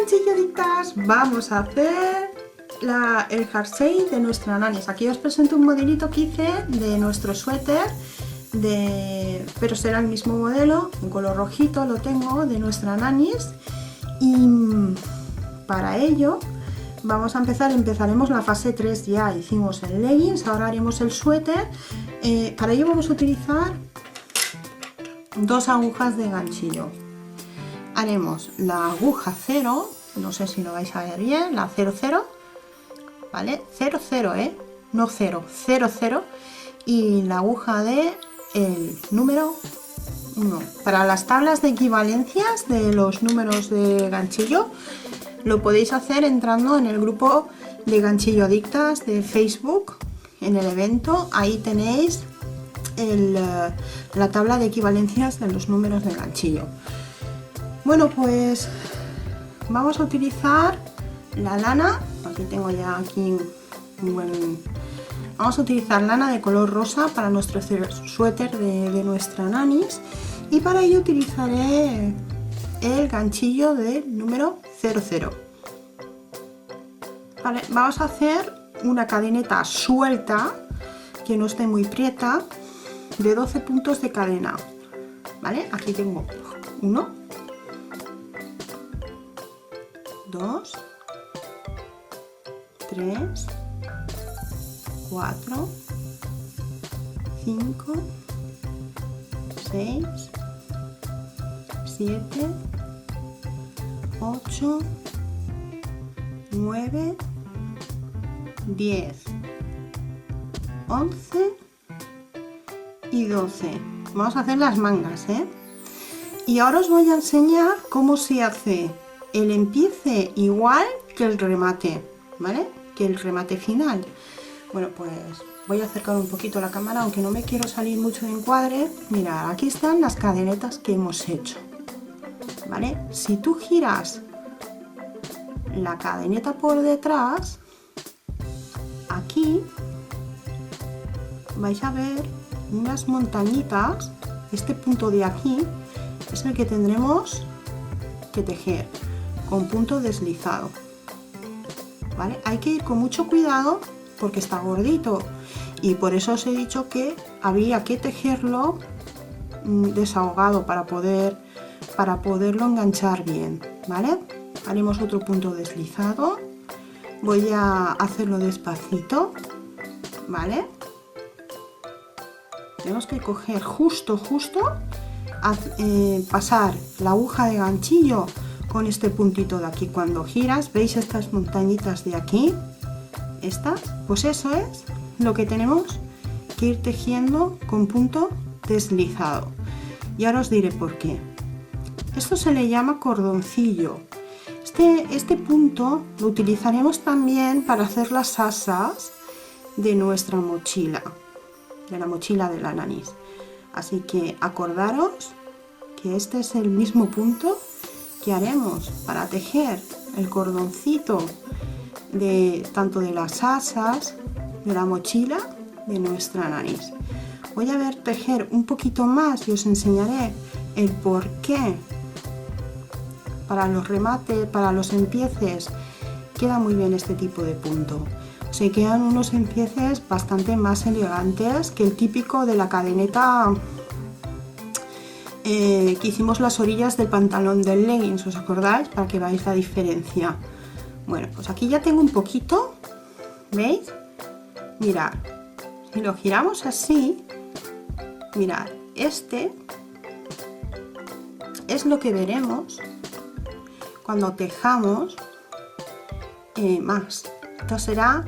ganchilladictas, vamos a hacer el jersey de nuestra nanis. Aquí os presento un modelito que hice de nuestro suéter, pero será el mismo modelo, en color rojito lo tengo, de nuestra nanis. Y para ello vamos a empezaremos la fase 3, ya hicimos el leggings, ahora haremos el suéter. Para ello vamos a utilizar 2 agujas de ganchillo. Haremos la aguja 0, no sé si lo vais a ver bien, la 00, ¿vale? 00, no 0, 00, y la aguja de el número 1. Para las tablas de equivalencias de los números de ganchillo, lo podéis hacer entrando en el grupo de Ganchillo Adictas de Facebook, en el evento, ahí tenéis la tabla de equivalencias de los números de ganchillo. Bueno, pues vamos a utilizar la lana, aquí tengo ya vamos a utilizar lana de color rosa para nuestro suéter de nuestra nanis, y para ello utilizaré el ganchillo del número 00. Vale, vamos a hacer una cadeneta suelta, que no esté muy prieta, de 12 puntos de cadena, ¿vale? Aquí tengo 1, 2, 3, 4, 5, 6, 7, 8, 9, 10, 11 y 12. Vamos a hacer las mangas, y ahora os voy a enseñar cómo se hace el empiece igual que el remate, ¿vale? Que el remate final. Bueno, pues voy a acercar un poquito la cámara, aunque no me quiero salir mucho de encuadre. Mira, aquí están las cadenetas que hemos hecho, ¿vale? Si tú giras la cadeneta por detrás, aquí vais a ver unas montañitas. Este punto de aquí es el que tendremos que tejer con punto deslizado, ¿vale? Hay que ir con mucho cuidado porque está gordito, y por eso os he dicho que había que tejerlo desahogado para poderlo enganchar bien, ¿vale? Haremos otro punto deslizado, voy a hacerlo despacito, ¿vale? Tenemos que coger justo, pasar la aguja de ganchillo con este puntito de aquí. Cuando giras, ¿veis estas montañitas de aquí? Estas, pues eso es lo que tenemos que ir tejiendo con punto deslizado. Y ahora os diré por qué. Esto se le llama cordoncillo. Este punto lo utilizaremos también para hacer las asas de nuestra mochila, de la mochila de la nanis. Así que acordaros que este es el mismo punto que haremos para tejer el cordoncito tanto de las asas de la mochila de nuestra nanis. Voy a tejer un poquito más y os enseñaré el por qué para los remates, para los empieces, queda muy bien este tipo de punto. Se quedan unos empieces bastante más elegantes que el típico de la cadeneta que hicimos las orillas del pantalón del leggings, ¿os acordáis? Para que veáis la diferencia. Bueno, pues aquí ya tengo un poquito, ¿veis? Mirad, si lo giramos así, mirad, este es lo que veremos cuando tejamos más. Esto será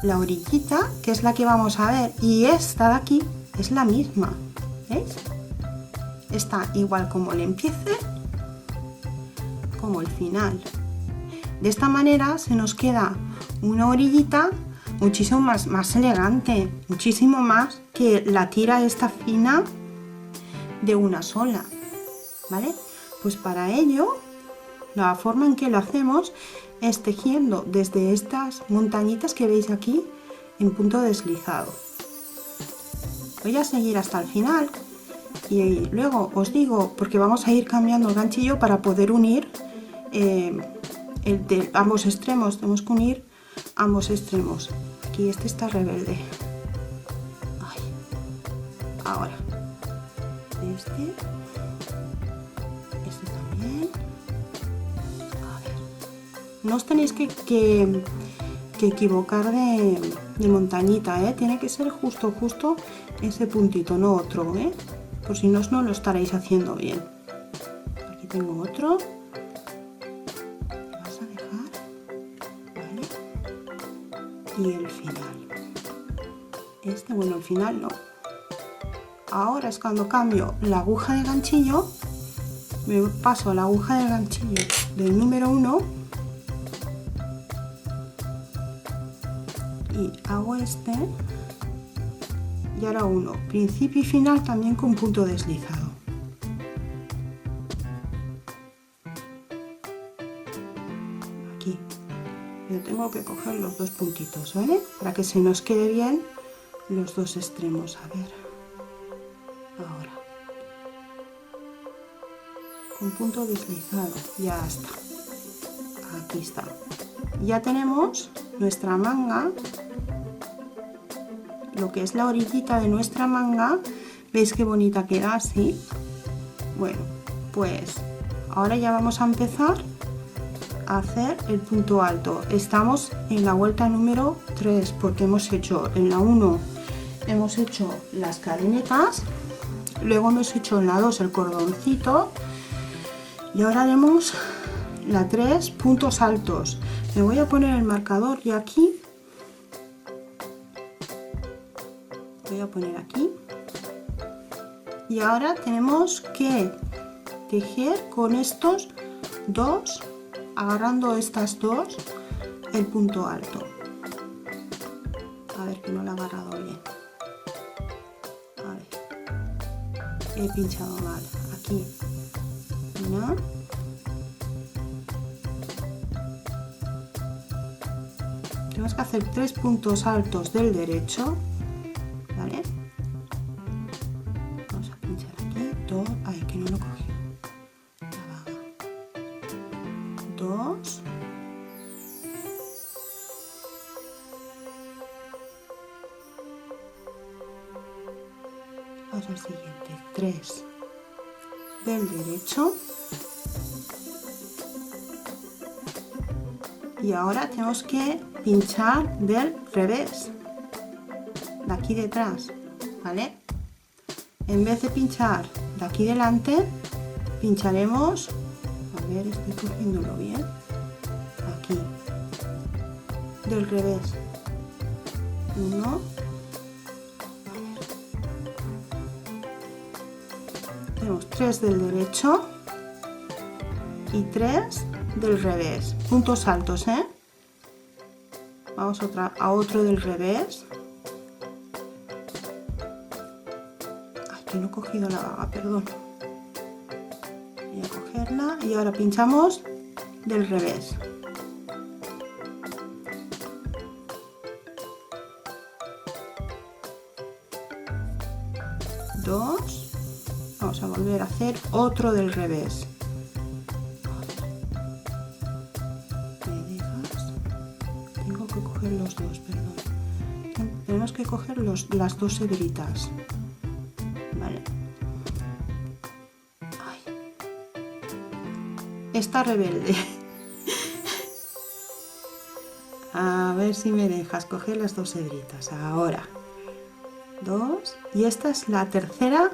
la orillita, que es la que vamos a ver, y esta de aquí es la misma, ¿veis? Está igual como el empiece como el final. De esta manera se nos queda una orillita muchísimo más elegante, muchísimo más que la tira esta fina de una sola, ¿vale? Pues para ello, la forma en que lo hacemos es tejiendo desde estas montañitas que veis aquí en punto deslizado. Voy a seguir hasta el final y luego os digo, porque vamos a ir cambiando el ganchillo para poder unir el de ambos extremos, tenemos que unir ambos extremos. Aquí este está rebelde. Ay. Ahora, este también. A ver. No os tenéis que equivocar de montañita, ¿eh? Tiene que ser justo ese puntito, no otro, ¿eh? Por si no, no lo estaréis haciendo bien. Aquí tengo otro. Vas a dejar, ¿vale? Y el final. Bueno, el final no. Ahora es cuando cambio la aguja de ganchillo. Me paso a la aguja de ganchillo del número 1 y hago este. Y ahora uno, principio y final también con punto deslizado. Aquí. Yo tengo que coger los dos puntitos, ¿vale? Para que se nos quede bien los dos extremos. A ver. Ahora. Con punto deslizado. Ya está. Aquí está. Ya tenemos nuestra manga. Lo que es la orillita de nuestra manga. ¿Veis qué bonita queda así? Bueno, pues ahora ya vamos a empezar a hacer el punto alto. Estamos en la vuelta número 3 porque hemos hecho en la 1 hemos hecho las cadenetas, luego hemos hecho en la 2 el cordoncito y ahora haremos la 3 puntos altos. Me voy a poner el marcador y aquí voy a poner aquí y ahora tenemos que tejer con estos dos, agarrando estas dos, el punto alto. A ver que no lo he agarrado bien. A ver, he pinchado mal. Aquí una, tenemos que hacer 3 puntos altos del derecho. ¿Vale? Vamos a pinchar aquí, 2, ay, que no lo cogí, la vaga, 2, vamos al siguiente, 3 del derecho y ahora tenemos que pinchar del revés. De aquí detrás, ¿vale? En vez de pinchar de aquí delante, pincharemos, a ver, estoy cogiéndolo bien, aquí, del revés, 1, tenemos 3 del derecho y 3 del revés, puntos altos, ¿eh? Vamos a otro del revés. No he cogido la vaga, perdón. Voy a cogerla y ahora pinchamos del revés. Dos. Vamos a volver a hacer otro del revés. ¿Me dejas? Tengo que coger los dos, perdón. Tenemos que coger las dos hebritas. Vale. Ay. Está rebelde. A ver si me dejas coger las dos hebritas. Ahora. 2. Y esta es la tercera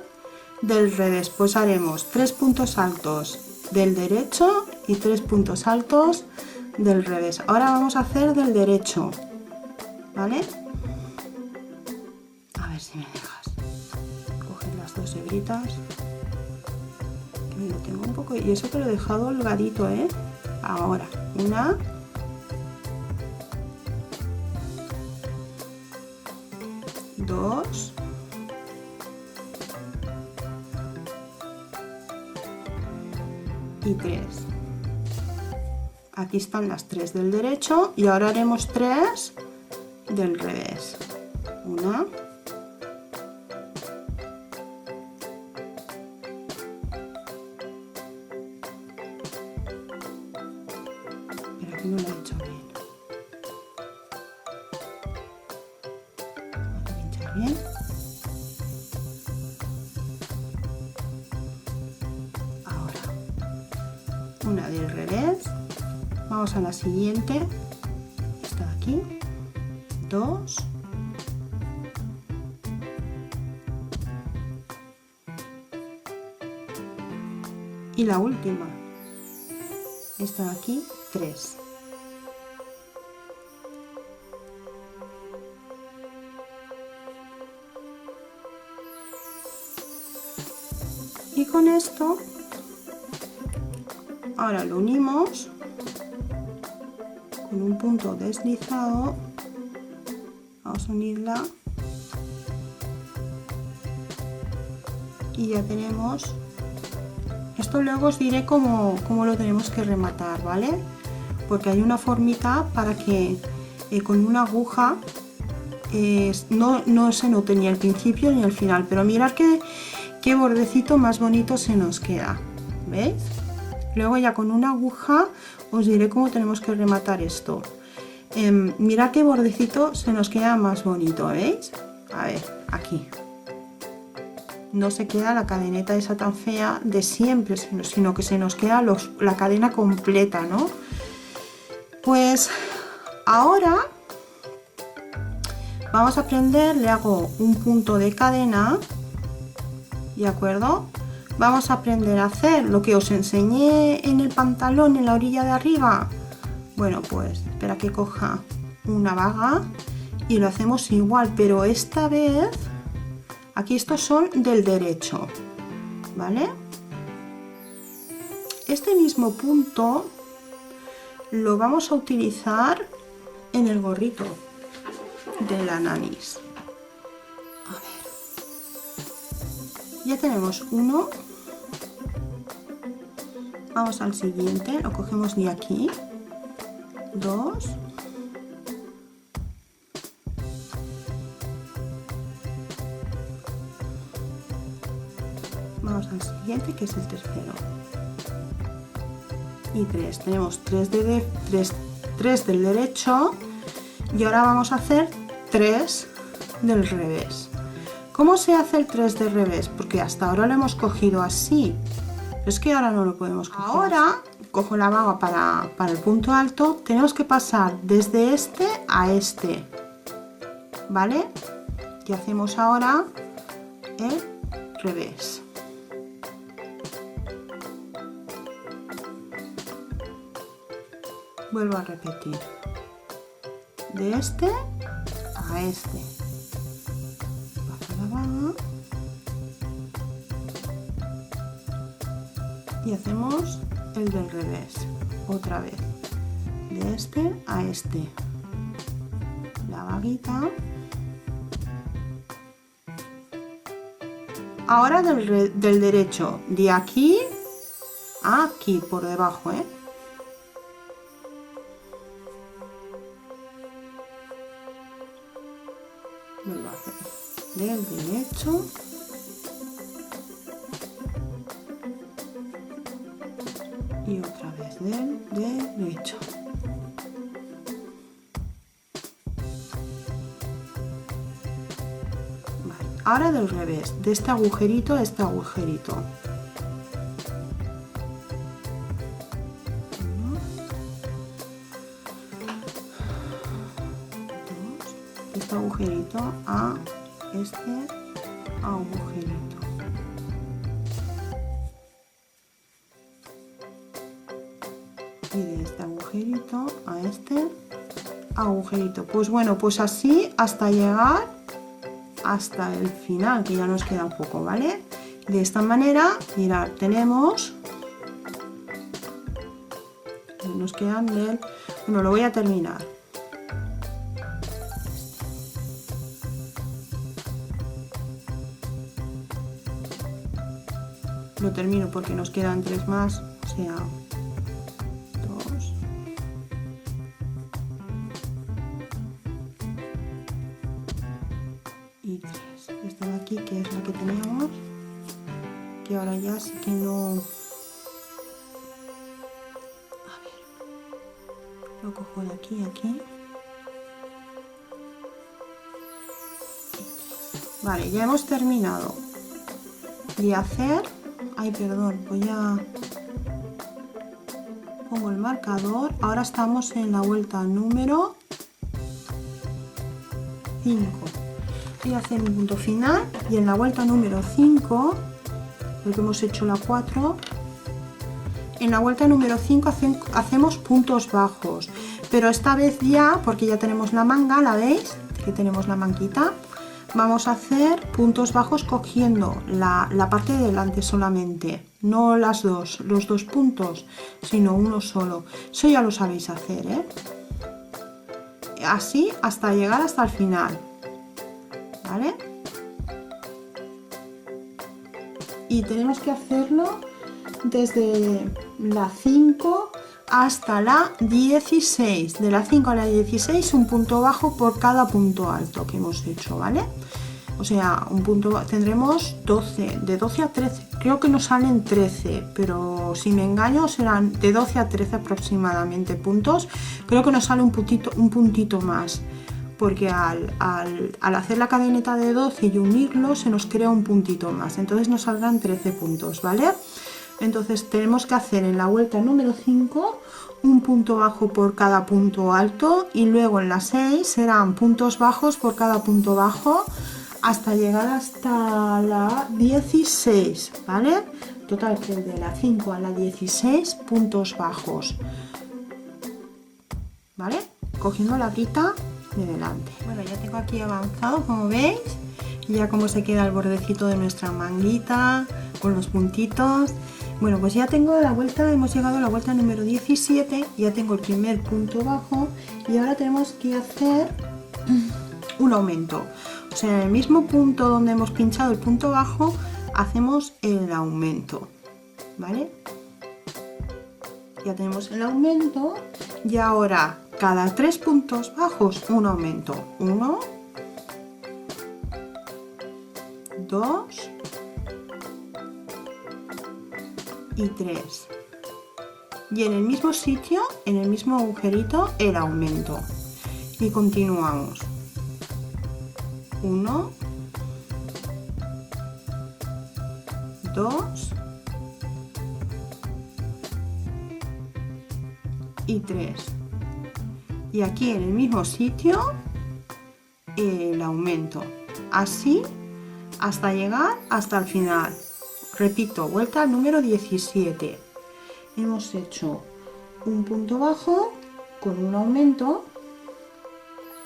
del revés. Pues haremos 3 puntos altos del derecho y 3 puntos altos del revés. Ahora vamos a hacer del derecho. ¿Vale? A ver si me dejas. Dos hebritas, que lo tengo un poco, y eso que lo he dejado holgadito, ¿eh? Ahora, una, dos, y 3. Aquí están las 3 del derecho y ahora haremos 3 del revés. Una, que no lo he hecho bien. Vamos a pinchar bien. Ahora, una del revés. Vamos a la siguiente. Esta de aquí. 2. Y la última. Esta de aquí, 3. Y con esto, ahora lo unimos con un punto deslizado. Vamos a unirla. Y ya tenemos. Esto luego os diré cómo lo tenemos que rematar, ¿vale? Porque hay una formita para que con una aguja no se note ni el principio ni el final. Pero mirad qué bordecito más bonito se nos queda, ¿veis? Luego ya con una aguja os diré cómo tenemos que rematar esto. Mirad qué bordecito se nos queda más bonito, ¿veis? A ver, aquí. No se queda la cadeneta esa tan fea de siempre, sino que se nos queda la cadena completa, ¿no? Pues ahora vamos a aprender, le hago un punto de cadena, ¿de acuerdo? Vamos a aprender a hacer lo que os enseñé en el pantalón en la orilla de arriba. Bueno, pues espera que coja una vaga y lo hacemos igual, pero esta vez... Aquí estos son del derecho, ¿vale? Este mismo punto lo vamos a utilizar en el gorrito de la nanis. A ver. Ya tenemos uno. Vamos al siguiente, lo cogemos de aquí. 2. Vamos al siguiente, que es el tercero. Y 3. Tenemos 3 del derecho. Y ahora vamos a hacer 3 del revés. ¿Cómo se hace el 3 del revés? Porque hasta ahora lo hemos cogido así. Pero es que ahora no lo podemos coger. Ahora cojo la vaga para el punto alto. Tenemos que pasar desde este a este. ¿Vale? Y hacemos ahora el revés. Vuelvo a repetir, de este a este, bajo la vaga y hacemos el del revés, otra vez, de este a este, la vaguita. Ahora del derecho, de aquí a aquí, por debajo, vuelvo a hacer del derecho y otra vez del derecho. Vale. Ahora del revés, de este agujerito a este agujerito. Este agujerito a este agujerito. Y de este agujerito a este agujerito. Pues bueno, pues así hasta llegar hasta el final, que ya nos queda un poco, ¿vale? De esta manera, mirad, tenemos... Nos quedan del... Bueno, lo voy a terminar. Lo termino porque nos quedan 3 más, o sea, 2. Y 3. Esta de aquí, que es la que teníamos, que ahora ya sí que no... A ver. lo cojo de aquí a aquí. Vale, ya hemos terminado de hacer, ay perdón, voy a pongo el marcador. Ahora estamos en la vuelta número 5. Voy a hacer mi punto final y en la vuelta número 5, porque hemos hecho la 4, en la vuelta número 5 hacemos puntos bajos, pero esta vez ya, porque ya tenemos la manga, ¿la veis? Que tenemos la manguita. Vamos a hacer puntos bajos cogiendo la parte de delante solamente, no los dos puntos, sino uno solo. Eso ya lo sabéis hacer, ¿eh? Así hasta llegar hasta el final, ¿vale? Y tenemos que hacerlo desde la 5 hasta la 16. De la 5 a la 16 un punto bajo por cada punto alto que hemos hecho, ¿vale? O sea, tendremos 12, de 12 a 13. Creo que nos salen 13, pero si me engaño serán de 12 a 13 aproximadamente puntos. Creo que nos sale un puntito más, porque al hacer la cadeneta de 12 y unirlo se nos crea un puntito más. Entonces nos saldrán 13 puntos, ¿vale? Entonces tenemos que hacer en la vuelta número 5 un punto bajo por cada punto alto y luego en la 6 serán puntos bajos por cada punto bajo hasta llegar hasta la 16, ¿vale? Total que de la 5 a la 16 puntos bajos, ¿vale? Cogiendo la brita de delante. Bueno, ya tengo aquí avanzado, como veis, ya cómo se queda el bordecito de nuestra manguita con los puntitos. Bueno, pues ya tengo la vuelta, hemos llegado a la vuelta número 17, ya tengo el primer punto bajo y ahora tenemos que hacer un aumento. O sea, en el mismo punto donde hemos pinchado el punto bajo, hacemos el aumento, ¿vale? Ya tenemos el aumento y ahora cada 3 puntos bajos un aumento. 1, 2 y 3. Y en el mismo sitio, en el mismo agujerito, el aumento. Y continuamos. 1, 2 y 3. Y aquí en el mismo sitio el aumento. Así hasta llegar hasta el final. Repito, vuelta número 17. Hemos hecho un punto bajo con un aumento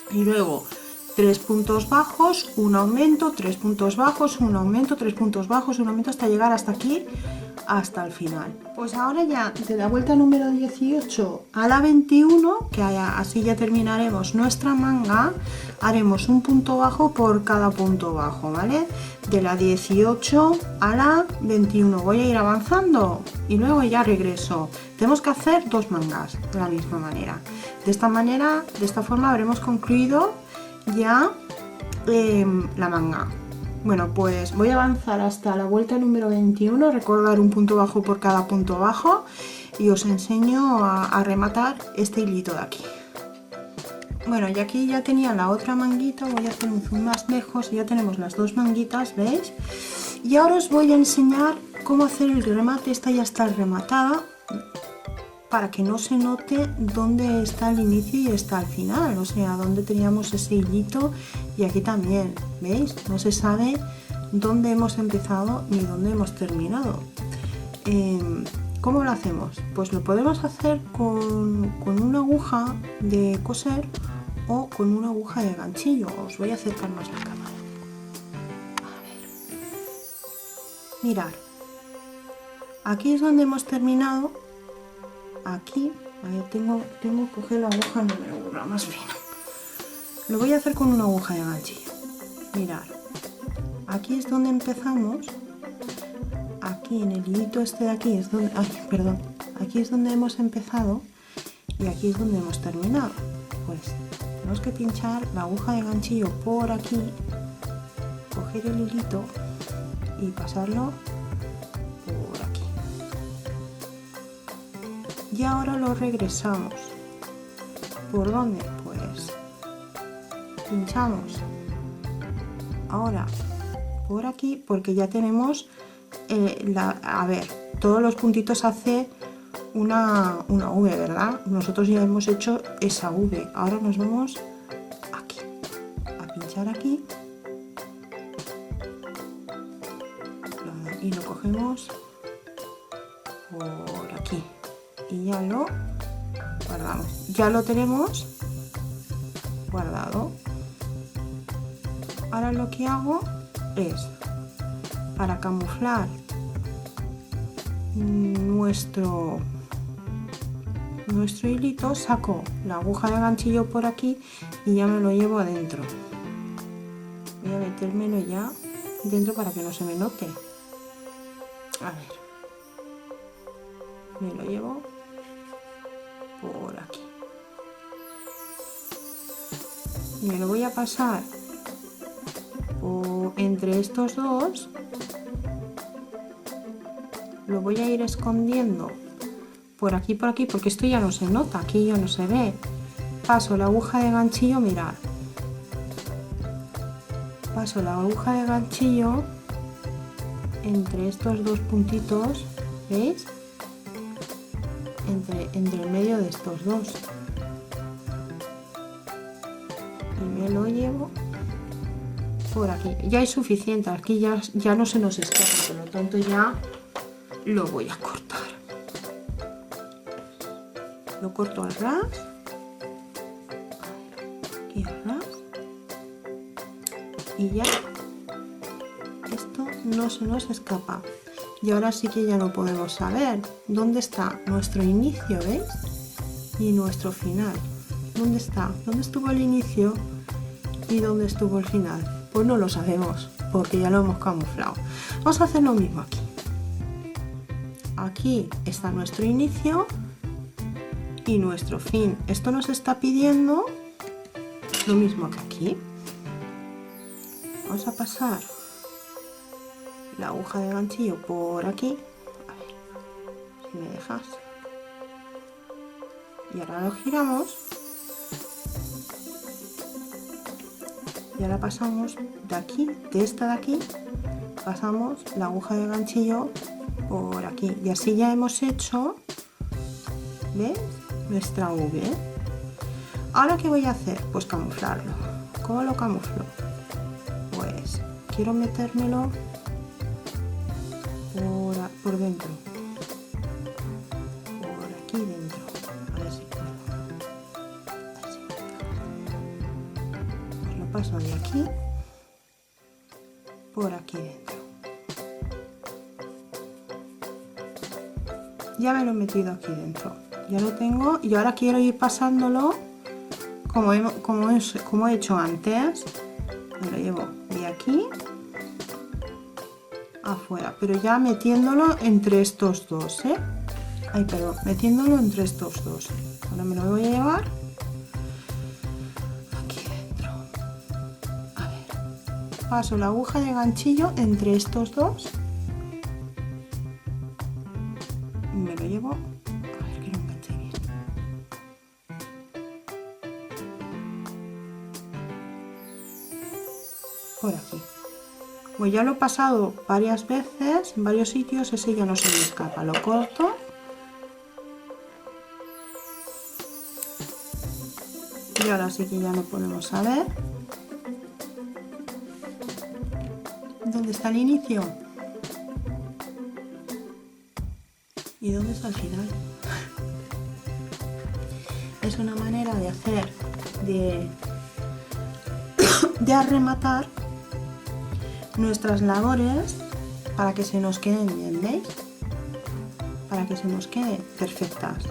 y luego 3 puntos bajos, un aumento, 3 puntos bajos, un aumento, 3 puntos bajos, un aumento hasta llegar hasta aquí, hasta el final. Pues ahora ya de la vuelta número 18 a la 21, que así ya terminaremos nuestra manga, haremos un punto bajo por cada punto bajo, ¿vale? De la 18 a la 21 voy a ir avanzando y luego ya regreso. Tenemos que hacer 2 mangas de la misma manera. De esta forma habremos concluido ya la manga. Bueno, pues voy a avanzar hasta la vuelta número 21, recordar un punto bajo por cada punto bajo y os enseño a rematar este hilito de aquí. Bueno, y aquí ya tenía la otra manguita, voy a hacer un zoom más lejos y ya tenemos las 2 manguitas, ¿veis? Y ahora os voy a enseñar cómo hacer el remate. Esta ya está rematada, para que no se note dónde está el inicio y está el final, o sea, dónde teníamos ese hilito, y aquí también, ¿veis? No se sabe dónde hemos empezado ni dónde hemos terminado. ¿Cómo lo hacemos? Pues lo podemos hacer con una aguja de coser o con una aguja de ganchillo. Os voy a acercar más la cámara. A ver. Mirad, aquí es donde hemos terminado. Aquí, tengo que coger la aguja número 1, más fina. Lo voy a hacer con una aguja de ganchillo. Mirad, aquí es donde empezamos. Aquí en el hilito este de aquí es donde, aquí es donde hemos empezado y aquí es donde hemos terminado. Pues tenemos que pinchar la aguja de ganchillo por aquí, coger el hilito y pasarlo por aquí. Y ahora lo regresamos. ¿Por dónde? Pues pinchamos ahora por aquí, porque ya tenemos a ver, todos los puntitos hace una V, ¿verdad? Nosotros ya hemos hecho esa V. Ahora nos vamos aquí, a pinchar aquí y lo cogemos por aquí y ya lo guardamos. Ya lo tenemos guardado. Ahora lo que hago es, para camuflar nuestro hilito, saco la aguja de ganchillo por aquí y ya me lo llevo adentro. Voy a metérmelo ya dentro para que no se me note. A ver, me lo llevo por aquí y me lo voy a pasar entre estos dos. Lo voy a ir escondiendo por aquí, porque esto ya no se nota, aquí ya no se ve. Paso la aguja de ganchillo, mirad. Paso la aguja de ganchillo entre estos dos puntitos, ¿veis? Entre el medio de estos dos. Y me lo llevo por aquí. Ya es suficiente, aquí ya no se nos escapa, por lo tanto ya lo voy a cortar. Lo corto al ras, aquí al ras, y ya esto no se nos escapa. Y ahora sí que ya no podemos saber dónde está nuestro inicio, ¿veis? Y nuestro final. ¿Dónde está? ¿Dónde estuvo el inicio y dónde estuvo el final? Pues no lo sabemos, porque ya lo hemos camuflado. Vamos a hacer lo mismo aquí. Aquí está nuestro inicio y nuestro fin. Esto nos está pidiendo lo mismo que aquí. Vamos a pasar la aguja de ganchillo por aquí. A ver si me dejas. Y ahora lo giramos. Y ahora pasamos de aquí, de esta de aquí, pasamos la aguja de ganchillo por aquí. Y así ya hemos hecho, ¿ves? Nuestra V. Ahora, ¿qué voy a hacer? Pues camuflarlo. ¿Cómo lo camuflo? Pues quiero metérmelo por dentro. Por aquí dentro. A ver si puedo. A ver si me deja. Pues lo paso de aquí por aquí dentro. Ya me lo he metido aquí dentro. Ya lo tengo y ahora quiero ir pasándolo como he hecho antes. Me lo llevo de aquí afuera, pero ya metiéndolo entre estos dos, ¿eh? Ay, perdón, metiéndolo entre estos dos. Ahora me lo voy a llevar aquí dentro. A ver, paso la aguja de ganchillo entre estos dos. Me lo llevo. A ver que lo enganche bien. Por aquí. Pues ya lo he pasado varias veces en varios sitios, ese ya no se me escapa. Lo corto. Y ahora sí que ya no podemos saber dónde está el inicio y dónde está el final. Es una manera de hacer, de arrematar nuestras labores para que se nos queden bien, ¿veis? Para que se nos queden perfectas.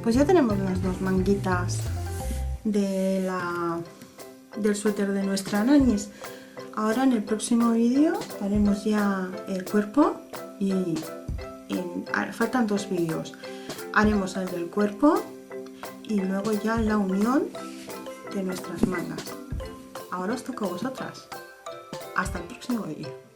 Pues ya tenemos las dos manguitas del suéter de nuestra Nanis. Ahora en el próximo vídeo haremos ya el cuerpo y faltan dos vídeos. Haremos el del cuerpo y luego ya la unión de nuestras mangas. Ahora os toca a vosotras. Hasta el próximo vídeo.